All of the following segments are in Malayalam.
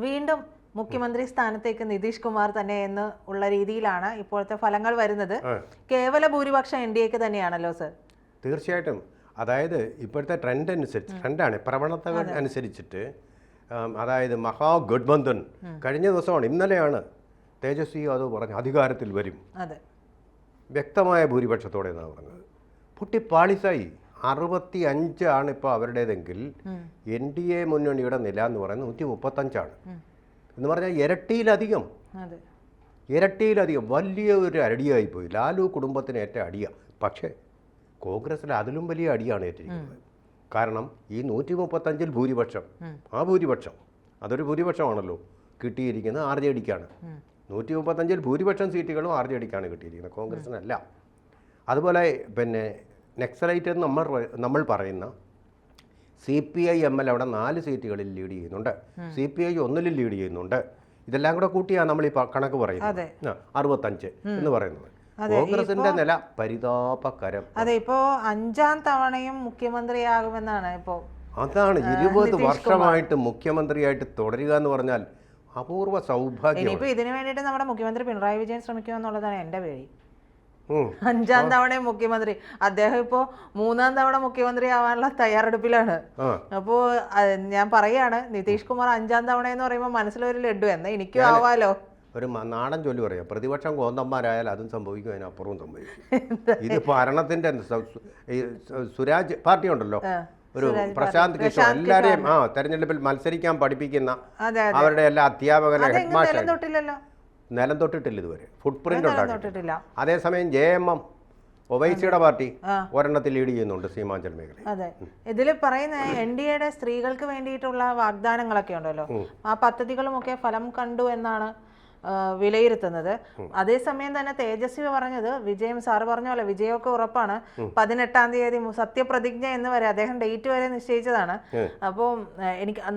വീണ്ടും മുഖ്യമന്ത്രി സ്ഥാനത്തേക്ക് നിതീഷ് കുമാർ തന്നെ എന്ന് ഉള്ള രീതിയിലാണ് ഇപ്പോഴത്തെ ഫലങ്ങൾ വരുന്നത്. കേവല ഭൂരിപക്ഷം NDAക്ക് തന്നെയാണല്ലോ സർ? തീർച്ചയായിട്ടും. അതായത് ഇപ്പോഴത്തെ ട്രെൻഡാണ്, പ്രവണതകൾ അനുസരിച്ചിട്ട്. അതായത് മഹാഗഡ്ബന്ധൻ കഴിഞ്ഞ ദിവസമാണ്, ഇന്നലെയാണ് തേജസ്വി യാദവ് പറഞ്ഞ അധികാരത്തിൽ വരും വ്യക്തമായ ഭൂരിപക്ഷത്തോടെ എന്നാണ് പറഞ്ഞത്. പൊട്ടിപ്പാളിസായി. 65 ആണ് ഇപ്പോൾ അവരുടേതെങ്കിൽ NDA മുന്നണിയുടെ നില എന്ന് പറയുന്നത് 135 എന്ന് പറഞ്ഞാൽ ഇരട്ടിയിലധികം വലിയ ഒരു അടിയായിപ്പോയി. ലാലു കുടുംബത്തിന് ഏറ്റ അടിയാണ്. പക്ഷേ കോൺഗ്രസ്സിൽ അതിലും വലിയ അടിയാണ് ഏറ്റിരിക്കുന്നത്. കാരണം ഈ 135 ഭൂരിപക്ഷം, ആ ഭൂരിപക്ഷം അതൊരു ഭൂരിപക്ഷമാണല്ലോ കിട്ടിയിരിക്കുന്നത് RJDക്കാണ്. 135 ഭൂരിപക്ഷം സീറ്റുകളും RJDക്കാണ് കിട്ടിയിരിക്കുന്നത്, കോൺഗ്രസ്സിനല്ല. അതുപോലെ പിന്നെ നെക്സലൈറ്റ് എന്ന് നമ്മൾ പറയുന്ന CPI-ML അവിടെ 4 സീറ്റുകളിൽ ലീഡ് ചെയ്യുന്നുണ്ട്, CPI 1 ലീഡ് ചെയ്യുന്നുണ്ട്. ഇതെല്ലാം കൂടെ കൂട്ടിയാണ് നമ്മൾ ഈ കണക്ക് പറയുന്നത് 65 എന്ന് പറയുന്നത്. കോൺഗ്രസിന്റെ നില പരിതാപകരം. അതെ, ഇപ്പോ 5ാം തവണയും മുഖ്യമന്ത്രിയാകുമെന്നാണ് ഇപ്പോ. അതാണ് 20 വർഷമായിട്ട് മുഖ്യമന്ത്രിയായിട്ട് തുടരുക എന്ന് പറഞ്ഞാൽ അപൂർവ സൗഭാഗ്യം. ഇനിയിപ്പോ ഇതിനു വേണ്ടിയിട്ട് നമ്മുടെ മുഖ്യമന്ത്രി പിണറായി വിജയൻ ശ്രമിക്കുക എന്നുള്ളതാണ് എന്റെ പേടി. 5ാം തവണയും മുഖ്യമന്ത്രി, അദ്ദേഹം ഇപ്പോ 3ാം തവണ മുഖ്യമന്ത്രി ആവാനുള്ള തയ്യാറെടുപ്പിലാണ്. അപ്പോ ഞാൻ പറയാണ്, നിതീഷ് കുമാർ 5ാം തവണ എന്ന് പറയുമ്പോൾ മനസ്സിലൊരു ലഡ്ഡു എന്ന് എനിക്കും ആവാലോ. ഒരു നാടൻ ചൊല്ലി പറയാം, പ്രതിപക്ഷം കോന്തന്മാരായാൽ അതും സംഭവിക്കും, അതിനപ്പുറവും സംഭവിക്കും. ഇത് ഭരണത്തിന്റെ സുരാജ് പാർട്ടി ഉണ്ടല്ലോ, ഒരു പ്രശാന്ത് കിഷോർ, എല്ലാരെയും തെരഞ്ഞെടുപ്പിൽ മത്സരിക്കാൻ പഠിപ്പിക്കുന്ന അവരുടെ എല്ലാ അധ്യാപകരെ ഹെഡ്മാസ്റ്റർ നിലം തൊട്ടിട്ടില്ല ഇതുവരെ, ഫുട് പ്രിന്റ് ഉണ്ടാക്കിയിട്ടില്ല. അതേസമയം JMM ഒവൈസിയുടെ പാർട്ടി ഒരെണ്ണത്തിൽ ലീഡ് ചെയ്യുന്നുണ്ട് സീമാഞ്ചൽ മേഖല. അതെ, ഇതിൽ പറയുന്ന NDAയുടെ സ്ത്രീകൾക്ക് വേണ്ടിയിട്ടുള്ള വാഗ്ദാനങ്ങളൊക്കെ ഉണ്ടല്ലോ, ആ പദ്ധതികളുമൊക്കെ ഫലം കണ്ടു എന്നാണ് വിലയിരുത്തുന്നത്. അതേസമയം തന്നെ തേജസ്വി പറഞ്ഞത്, വിജയം സാറ് പറഞ്ഞ പോലെ വിജയമൊക്കെ ഉറപ്പാണ്, 18ാം തീയതി സത്യപ്രതിജ്ഞ എന്ന് വരെ അദ്ദേഹം ഡേറ്റ് വരെ നിശ്ചയിച്ചതാണ്. അപ്പോൾ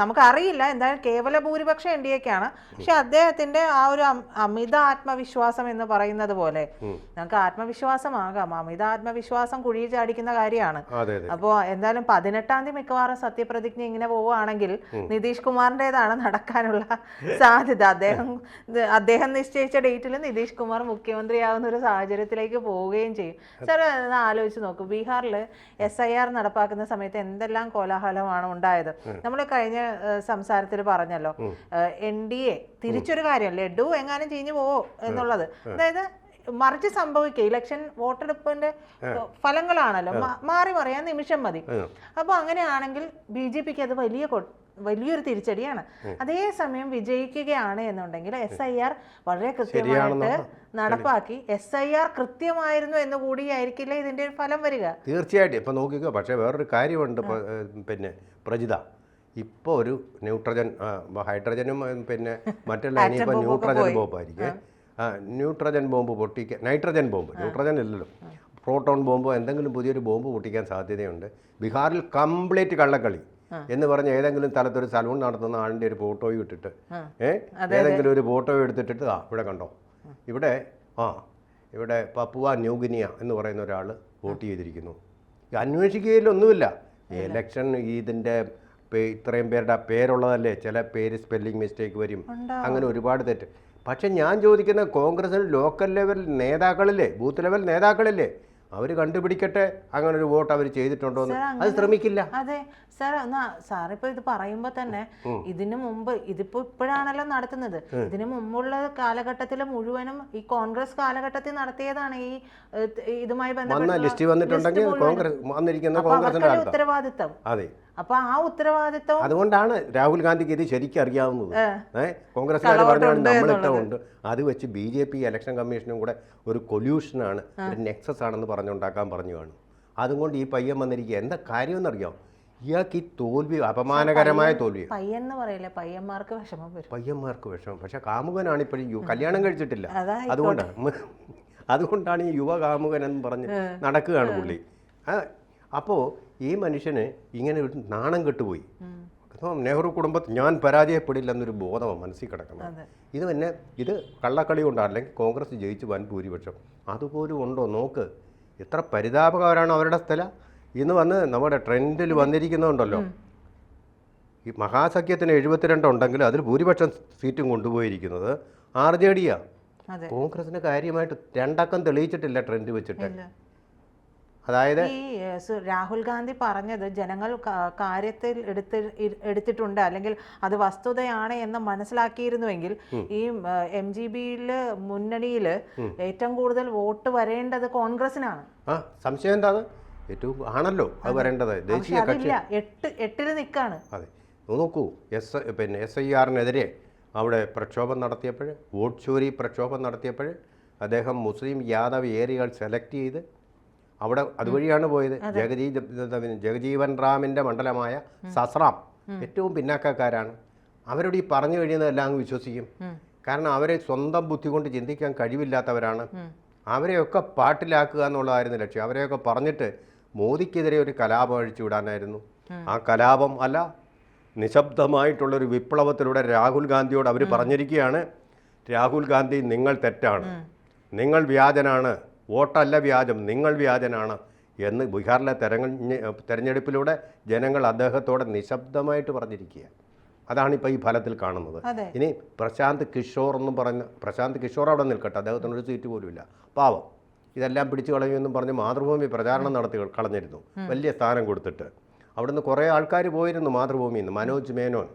നമുക്കറിയില്ല, എന്തായാലും കേവല ഭൂരിപക്ഷം NDAക്കാണ്. പക്ഷെ അദ്ദേഹത്തിന്റെ ആ ഒരു അമിത ആത്മവിശ്വാസം എന്ന് പറയുന്നത് പോലെ നമുക്ക് ആത്മവിശ്വാസമാകാം, അമിത ആത്മവിശ്വാസം കുഴിയിൽ ചാടിക്കുന്ന കാര്യമാണ്. അപ്പോൾ എന്തായാലും 18ാം തീയതി മിക്കവാറും സത്യപ്രതിജ്ഞ ഇങ്ങനെ പോവുകയാണെങ്കിൽ നിതീഷ് കുമാറിൻ്റെതാണ് നടക്കാനുള്ള സാധ്യത. അദ്ദേഹം നിശ്ചയിച്ച ഡേറ്റിൽ നിതീഷ് കുമാർ മുഖ്യമന്ത്രിയാവുന്ന ഒരു സാഹചര്യത്തിലേക്ക് പോവുകയും ചെയ്യും. സാർ ഒന്ന് ആലോചിച്ച് നോക്കൂ, ബീഹാറിൽ SIR നടപ്പാക്കുന്ന സമയത്ത് എന്തെല്ലാം കോലാഹലമാണ് ഉണ്ടായത്. നമ്മൾ കഴിഞ്ഞ സംസാരത്തിൽ പറഞ്ഞല്ലോ, NDA തിരിച്ചൊരു കാര്യം, ലഡു എങ്ങാനും ചീഞ്ഞു പോവോ എന്നുള്ളത്. അതായത് മറിച്ച് സംഭവിക്കുക, ഇലക്ഷൻ വോട്ടെടുപ്പിന്റെ ഫലങ്ങളാണല്ലോ, മാറി മറിയാൻ നിമിഷം മതി. അപ്പൊ അങ്ങനെയാണെങ്കിൽ BJPക്ക് അത് വലിയൊരു തിരിച്ചടിയാണ്. അതേസമയം വിജയിക്കുകയാണ് എന്നുണ്ടെങ്കിൽ SIR വളരെ കൃത്യമായിട്ട് നടപ്പാക്കി, SIR കൃത്യമായിരുന്നു എന്ന് കൂടിയായിരിക്കില്ല ഇതിന്റെ ഫലം വരിക. തീർച്ചയായിട്ടും. ഇപ്പൊ നോക്കിക്കോ, പക്ഷേ വേറൊരു കാര്യമുണ്ട് പിന്നെ പ്രജിത, ഇപ്പോൾ ഒരു ഹൈഡ്രജനും പിന്നെ മറ്റുള്ള ഇനിയിപ്പോൾ ന്യൂട്രജൻ ബോംബായിരിക്കും. ന്യൂട്രജൻ ബോംബ് പൊട്ടിക്കാൻ, നൈട്രജൻ ബോംബ്, ന്യൂട്രജൻ ഇല്ലല്ലോ, പ്രോട്ടോൺ ബോംബോ എന്തെങ്കിലും പുതിയൊരു ബോംബ് പൊട്ടിക്കാൻ സാധ്യതയുണ്ട്. ബീഹാറിൽ കംപ്ലീറ്റ് കള്ളക്കളി എന്ന് പറഞ്ഞ് ഏതെങ്കിലും സ്ഥലത്തൊരു സലൂൺ നടത്തുന്ന ആളിൻ്റെ ഒരു ഫോട്ടോയും ഇട്ടിട്ട് ഏതെങ്കിലും ഒരു ഫോട്ടോയും എടുത്തിട്ടിട്ട് ഇവിടെ കണ്ടോ, ഇവിടെ പപ്പുവ ന്യൂഗിനിയ എന്ന് പറയുന്ന ഒരാൾ വോട്ട് ചെയ്തിരിക്കുന്നു. അന്വേഷിക്കുകയിലൊന്നുമില്ല. എലക്ഷൻ ഇതിൻ്റെ ഇത്രയും പേരുടെ പേരുള്ളതല്ലേ, ചില പേര് സ്പെല്ലിംഗ് മിസ്റ്റേക്ക് വരും, അങ്ങനെ ഒരുപാട് തെറ്റ്. പക്ഷെ ഞാൻ ചോദിക്കുന്ന, കോൺഗ്രസിന് ലോക്കൽ ലെവൽ നേതാക്കളില്ലേ, ബൂത്ത് ലെവൽ നേതാക്കളില്ലേ, അവർ കണ്ടുപിടിക്കട്ടെ അങ്ങനെ ഒരു വോട്ട് അവർ ചെയ്തിട്ടുണ്ടോ എന്ന്. അത് ശ്രമിക്കില്ല. അതെ സാർ, സാറിപ്പോ ഇത് പറയുമ്പോ തന്നെ ഇതിനു മുമ്പ്, ഇതിപ്പോ ഇപ്പോഴാണല്ലോ നടത്തുന്നത്, ഇതിനു മുമ്പുള്ള കാലഘട്ടത്തിൽ മുഴുവനും ഈ കോൺഗ്രസ് കാലഘട്ടത്തിൽ നടത്തിയതാണ് ഈ ഇതുമായി ബന്ധപ്പെട്ട ഉത്തരവാദിത്തം. അതെ, അപ്പൊ ആ ഉത്തരവാദിത്തം അതുകൊണ്ടാണ് രാഹുൽ ഗാന്ധിക്ക് ഇത് ശരിക്കും അറിയാവുന്നത്. കോൺഗ്രസ്സുകാർ പറഞ്ഞുകൊണ്ട് നമ്മളിട്ടുണ്ട്, അത് വെച്ച് BJP ഇലക്ഷൻ കമ്മീഷനും കൂടെ ഒരു കൊല്യൂഷനാണ്, ഒരു നെക്സസ് ആണെന്ന് പറഞ്ഞുണ്ടാക്കാൻ പറഞ്ഞു കാണും. അതുകൊണ്ട് ഈ പയ്യൻ വന്നിരിക്കുക. എന്താ കാര്യമെന്നറിയാം, ഇയാൾക്ക് ഈ തോൽവി, അപമാനകരമായ തോൽവി. പയ്യന്മാർക്ക് വിഷമം. പക്ഷെ കാമുകനാണ് ഇപ്പോഴും, കല്യാണം കഴിച്ചിട്ടില്ല. അതുകൊണ്ടാണ് ഈ യുവ കാമുകൻ എന്ന് പറഞ്ഞ് നടക്കുകയാണ് പുള്ളി. അപ്പോൾ ഈ മനുഷ്യന് ഇങ്ങനെ ഒരു നാണം കെട്ടുപോയി. അപ്പം നെഹ്റു കുടുംബത്തിൽ ഞാൻ പരാജയപ്പെടില്ലെന്നൊരു ബോധമാണ് മനസ്സിൽ കിടക്കുന്നത്. ഇത് കള്ളക്കളി കൊണ്ടാണ്, അല്ലെങ്കിൽ കോൺഗ്രസ് ജയിച്ചു വൻ ഭൂരിപക്ഷം അതുപോലും ഉണ്ടോ നോക്ക്. എത്ര പരിതാപകരമാണ് അവരുടെ സ്ഥലം. ഇന്ന് വന്ന് നമ്മുടെ ട്രെൻഡിൽ വന്നിരിക്കുന്നുണ്ടല്ലോ, ഈ മഹാസഖ്യത്തിന് 72 ഉണ്ടെങ്കിൽ അതിൽ ഭൂരിപക്ഷം സീറ്റും കൊണ്ടുപോയിരിക്കുന്നത് RJD-യാണ്. അതെ. കോൺഗ്രസിന് കാര്യമായിട്ട് 2 അക്കം തെളിയിച്ചിട്ടില്ല ട്രെൻഡ് വെച്ചിട്ട്. ഇല്ല. അതായത് ഈ രാഹുൽ ഗാന്ധി പറഞ്ഞത് ജനങ്ങൾ കാര്യത്തിൽ എടുത്തിട്ടുണ്ട്, അല്ലെങ്കിൽ അത് വസ്തുതയാണ് എന്ന് മനസ്സിലാക്കിയിരുന്നുവെങ്കിൽ ഈ MGBയിൽ മുന്നണിയിൽ ഏറ്റവും കൂടുതൽ വോട്ട് വരേണ്ടത് കോൺഗ്രസിനാണ്. സംശയം എന്താ? ഏറ്റവും ആണല്ലോ അത് വരേണ്ടത്. ദേശീയ കക്ഷി 8-ൽ നിൽക്കാണ്. അതെ, നോക്കൂ, SIR-നെതിരെ അവിടെ പ്രക്ഷോഭം നടത്തിയപ്പോൾ, വോട്ട് ചോരി പ്രക്ഷോഭം നടത്തിയപ്പോൾ അദ്ദേഹം മുസ്ലിം യാദവ് ഏരിയകൾ സെലക്ട് ചെയ്ത് അവിടെ അതുവഴിയാണ് പോയത്. ജഗജീവൻ റാമിൻ്റെ മണ്ഡലമായ സസ്രാം ഏറ്റവും പിന്നാക്കക്കാരാണ്. അവരോട് ഈ പറഞ്ഞു കഴിയുന്നതെല്ലാം അങ്ങ് വിശ്വസിക്കും. കാരണം അവരെ സ്വന്തം ബുദ്ധി കൊണ്ട് ചിന്തിക്കാൻ കഴിവില്ലാത്തവരാണ്. അവരെയൊക്കെ പാട്ടിലാക്കുക എന്നുള്ളതായിരുന്നു ലക്ഷ്യം. അവരെയൊക്കെ പറഞ്ഞിട്ട് മോദിക്കെതിരെ ഒരു കലാപം അഴിച്ചു വിടാനായിരുന്നു. ആ കലാപം അല്ല, നിശബ്ദമായിട്ടുള്ളൊരു വിപ്ലവത്തിലൂടെ രാഹുൽ ഗാന്ധിയോട് അവർ പറഞ്ഞിരിക്കുകയാണ്, രാഹുൽ ഗാന്ധി നിങ്ങൾ തെറ്റാണ്, നിങ്ങൾ വ്യാജനാണ്, വോട്ടല്ല വ്യാജം, നിങ്ങൾ വ്യാജനാണ് എന്ന് ബീഹാറിലെ തെരഞ്ഞെടുപ്പിലൂടെ ജനങ്ങൾ അദ്ദേഹത്തോടെ നിശബ്ദമായിട്ട് പറഞ്ഞിരിക്കുക. അതാണിപ്പോൾ ഈ ഫലത്തിൽ കാണുന്നത്. ഇനി പ്രശാന്ത് കിഷോർ എന്നും പറഞ്ഞ പ്രശാന്ത് കിഷോർ അവിടെ നിൽക്കട്ടെ, അദ്ദേഹത്തിനൊരു സീറ്റ് പോലുമില്ല, പാവം. ഇതെല്ലാം പിടിച്ചു കളയുമെന്നും പറഞ്ഞ് മാതൃഭൂമി പ്രചാരണം നടത്തി കളഞ്ഞിരുന്നു, വലിയ സ്ഥാനം കൊടുത്തിട്ട്. അവിടുന്ന് കുറേ ആൾക്കാർ പോയിരുന്നു മാതൃഭൂമിയിൽ നിന്ന്, മനോജ് മേനോൻ,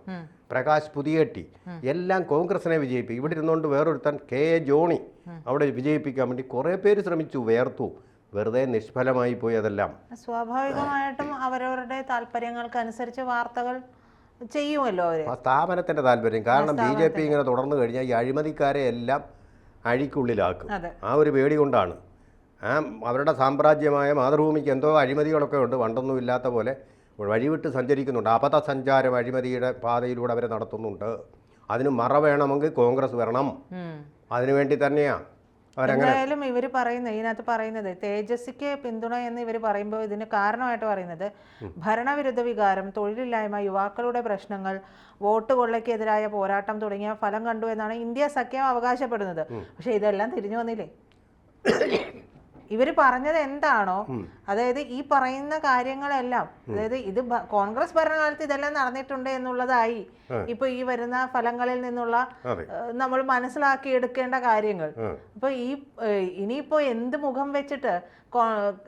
പ്രകാശ് പുതിയട്ടി, എല്ലാം കോൺഗ്രസിനെ വിജയിപ്പിക്കും. ഇവിടെ ഇരുന്നുകൊണ്ട് വേറൊരുത്തൻ KA ജോണി അവിടെ വിജയിപ്പിക്കാൻ വേണ്ടി കുറേ പേര് ശ്രമിച്ചു, വേർത്തു, വെറുതെ നിഷ്ഫലമായി പോയി. അതെല്ലാം സ്വാഭാവികമായിട്ടും അവരവരുടെ താല്പര്യങ്ങൾക്കനുസരിച്ച് വാർത്തകൾ ചെയ്യുമല്ലോ അവർ, സ്ഥാപനത്തിൻ്റെ താല്പര്യം. കാരണം BJP ഇങ്ങനെ തുടർന്നു കഴിഞ്ഞാൽ ഈ അഴിമതിക്കാരെ എല്ലാം അഴിക്കുള്ളിലാക്കും. ആ ഒരു പേടി കൊണ്ടാണ്. അവരുടെ സാമ്രാജ്യമായ മാതൃഭൂമിക്ക് എന്തോ അഴിമതികളൊക്കെ ഉണ്ട്, പണ്ടൊന്നും ഇല്ലാത്ത പോലെ വഴിവിട്ട് സഞ്ചരിക്കുന്നുണ്ട്. അപഥസഞ്ചാരം അഴിമതിയുടെ പാതയിലൂടെ അവർ നടത്തുന്നുണ്ട്. അതിന് മറ വേണമെങ്കിൽ കോൺഗ്രസ് വരണം, അതിനുവേണ്ടി തന്നെയാണ് എന്തായാലും ഇവർ പറയുന്നത്, ഇതിനകത്ത് പറയുന്നത് തേജസ്വിക്ക് പിന്തുണ എന്ന് ഇവർ പറയുമ്പോൾ ഇതിന് കാരണമായിട്ട് പറയുന്നത് ഭരണവിരുദ്ധ വികാരം, തൊഴിലില്ലായ്മ, യുവാക്കളുടെ പ്രശ്നങ്ങൾ, വോട്ട് കൊള്ളയ്ക്കെതിരായ പോരാട്ടം തുടങ്ങിയ ഫലം കണ്ടു എന്നാണ് ഇന്ത്യ സഖ്യം അവകാശപ്പെടുന്നത്. പക്ഷെ ഇതെല്ലാം തിരിഞ്ഞു വന്നില്ലേ? ഇവർ പറഞ്ഞത് എന്താണോ, അതായത് ഈ പറയുന്ന കാര്യങ്ങളെല്ലാം, അതായത് ഇത് കോൺഗ്രസ് ഭരണകാലത്ത് ഇതെല്ലാം നടന്നിട്ടുണ്ട് എന്നുള്ളതായി ഇപ്പൊ ഈ വരുന്ന ഫലങ്ങളിൽ നിന്നുള്ള നമ്മൾ മനസ്സിലാക്കി എടുക്കേണ്ട കാര്യങ്ങൾ. അപ്പൊ ഇനിയിപ്പോ എന്ത് മുഖം വെച്ചിട്ട്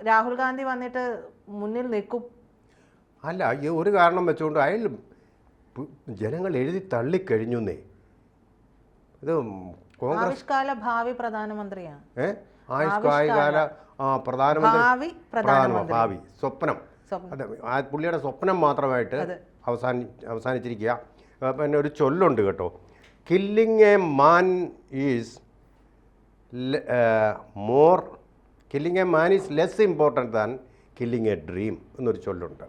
രാഹുൽ ഗാന്ധി വന്നിട്ട് മുന്നിൽ നിൽക്കും? അല്ല, ഈ ഒരു കാരണം വെച്ചുകൊണ്ട് അയാൾ ജനങ്ങൾ എഴുതി തള്ളിക്കഴിഞ്ഞുന്നേ. ഇത് ആവിഷ്കാല ഭാവി പ്രധാനമന്ത്രിയാണ്, ആയുഷ്കാല പ്രധാനമന്ത്രി ഭാവി സ്വപ്നം. അതെ, ആ പുള്ളിയുടെ സ്വപ്നം മാത്രമായിട്ട് അവസാനിച്ചിരിക്കുക. പിന്നെ ഒരു ചൊല്ലുണ്ട് കേട്ടോ, killing a man is less important than killing A dream എന്നൊരു ചൊല്ലുണ്ട്.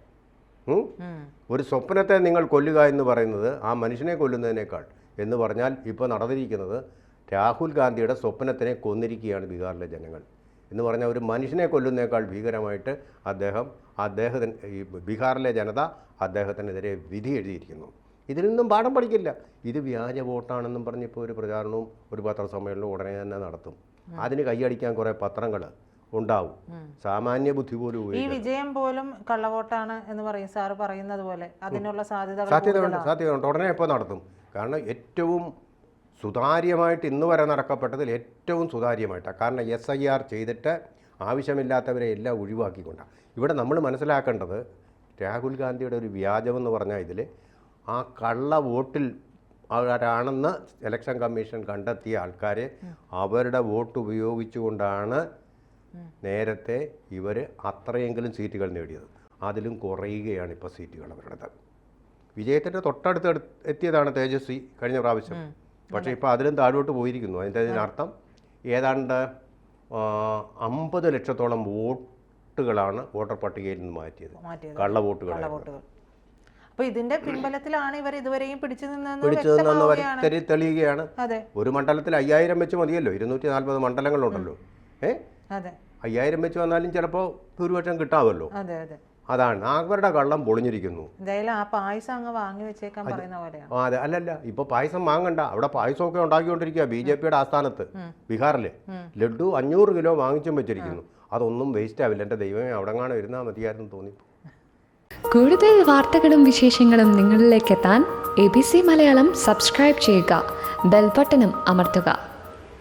ഒരു സ്വപ്നത്തെ നിങ്ങൾ കൊല്ലുക എന്ന് പറയുന്നത് ആ മനുഷ്യനെ കൊല്ലുന്നതിനേക്കാൾ എന്ന് പറഞ്ഞാൽ ഇപ്പോൾ നടന്നിരിക്കുന്നത് രാഹുൽ ഗാന്ധിയുടെ സ്വപ്നത്തിനെ കൊന്നിരിക്കുകയാണ് ബീഹാറിലെ ജനങ്ങൾ. എന്ന് പറഞ്ഞാൽ ഒരു മനുഷ്യനെ കൊല്ലുന്നതിനേക്കാൾ ഭീകരമായിട്ട് അദ്ദേഹത്തിന് ഈ ബീഹാറിലെ ജനത അദ്ദേഹത്തിനെതിരെ വിധി എഴുതിയിരിക്കുന്നു. ഇതിൽ നിന്നും പാഠം പഠിക്കില്ല. ഇത് വ്യാജ വോട്ടാണെന്നും പറഞ്ഞിപ്പോൾ ഒരു പ്രചാരണവും ഒരു പത്രസമ്മേളനവും ഉടനെ തന്നെ നടത്തും. അതിന് കൈയടിക്കാൻ കുറേ പത്രങ്ങൾ ഉണ്ടാവും. സാമാന്യ ബുദ്ധി പോലും ഈ വിജയം പോലും കള്ളവോട്ടാണ് എന്ന് പറയും സാറ് പറയുന്നത് പോലെ അതിനുള്ള സാധ്യതയുണ്ട്. ഉടനെ ഇപ്പോൾ നടത്തും. കാരണം ഏറ്റവും സുതാര്യമായിട്ട് ഇന്ന് വരെ നടക്കപ്പെട്ടതിൽ ഏറ്റവും സുതാര്യമായിട്ടാണ്. കാരണം SIR ചെയ്തിട്ട് ആവശ്യമില്ലാത്തവരെ എല്ലാം ഒഴിവാക്കിക്കൊണ്ടാണ്. ഇവിടെ നമ്മൾ മനസ്സിലാക്കേണ്ടത് രാഹുൽ ഗാന്ധിയുടെ ഒരു വ്യാജമെന്ന് പറഞ്ഞാൽ ഇതിൽ ആ കള്ള വോട്ടിൽ ആരാണെന്ന് ഇലക്ഷൻ കമ്മീഷൻ കണ്ടെത്തിയ ആൾക്കാരെ അവരുടെ വോട്ട് ഉപയോഗിച്ചുകൊണ്ടാണ് നേരത്തെ ഇവർ അത്രയെങ്കിലും സീറ്റുകൾ നേടിയത്. അതിലും കുറയുകയാണ് ഇപ്പോൾ സീറ്റുകൾ അവരുടേത്. വിജയത്തിൻ്റെ തൊട്ടടുത്ത് എത്തിയതാണ് തേജസ്വി കഴിഞ്ഞ പ്രാവശ്യം. പക്ഷേ ഇപ്പോൾ അതിലും താഴോട്ട് പോയിരിക്കുന്നു. അതിൻ്റെ ഇതിനർത്ഥം ഏതാണ്ട് 50 ലക്ഷത്തോളം വോട്ടുകളാണ് വോട്ടർ പട്ടികയിൽ നിന്ന് മാറ്റിയത്, കള്ള വോട്ടുകൾ. അപ്പോൾ ഇതിന്റെ പിൻബലത്തിലാണ് ഇവർ ഇതുവരെയും പിടിച്ചു നിന്നെന്ന് തെളിയുകയാണ്. ഒരു മണ്ഡലത്തിൽ 5000 വെച്ച് മതിയല്ലോ, 240 മണ്ഡലങ്ങളുണ്ടല്ലോ. 5000 വെച്ച് വന്നാലും ചിലപ്പോൾ ഭൂരിപക്ഷം കിട്ടാമല്ലോ. അതാണ് അവരുടെ കള്ളം പൊളിഞ്ഞിരിക്കുന്നു. അതെ, അല്ലല്ല, ഇപ്പൊ പായസം വാങ്ങണ്ട, അവിടെ പായസമൊക്കെ ഉണ്ടാക്കിക്കൊണ്ടിരിക്കുക BJPയുടെ ആസ്ഥാനത്ത് ബീഹാറില്. ലഡു 500 കിലോ വാങ്ങിച്ചും വെച്ചിരിക്കുന്നു. അതൊന്നും വേസ്റ്റ് ആവില്ല. എൻ്റെ ദൈവമേ, അവിടെ കാണാൻ ഇരുന്നാൽ മതിയായിരുന്നു തോന്നി. കൂടുതൽ വാർത്തകളും വിശേഷങ്ങളും നിങ്ങളിലേക്ക് എത്താൻ ABC മലയാളം സബ്സ്ക്രൈബ് ചെയ്യുക, ബെൽബട്ടനും അമർത്തുക.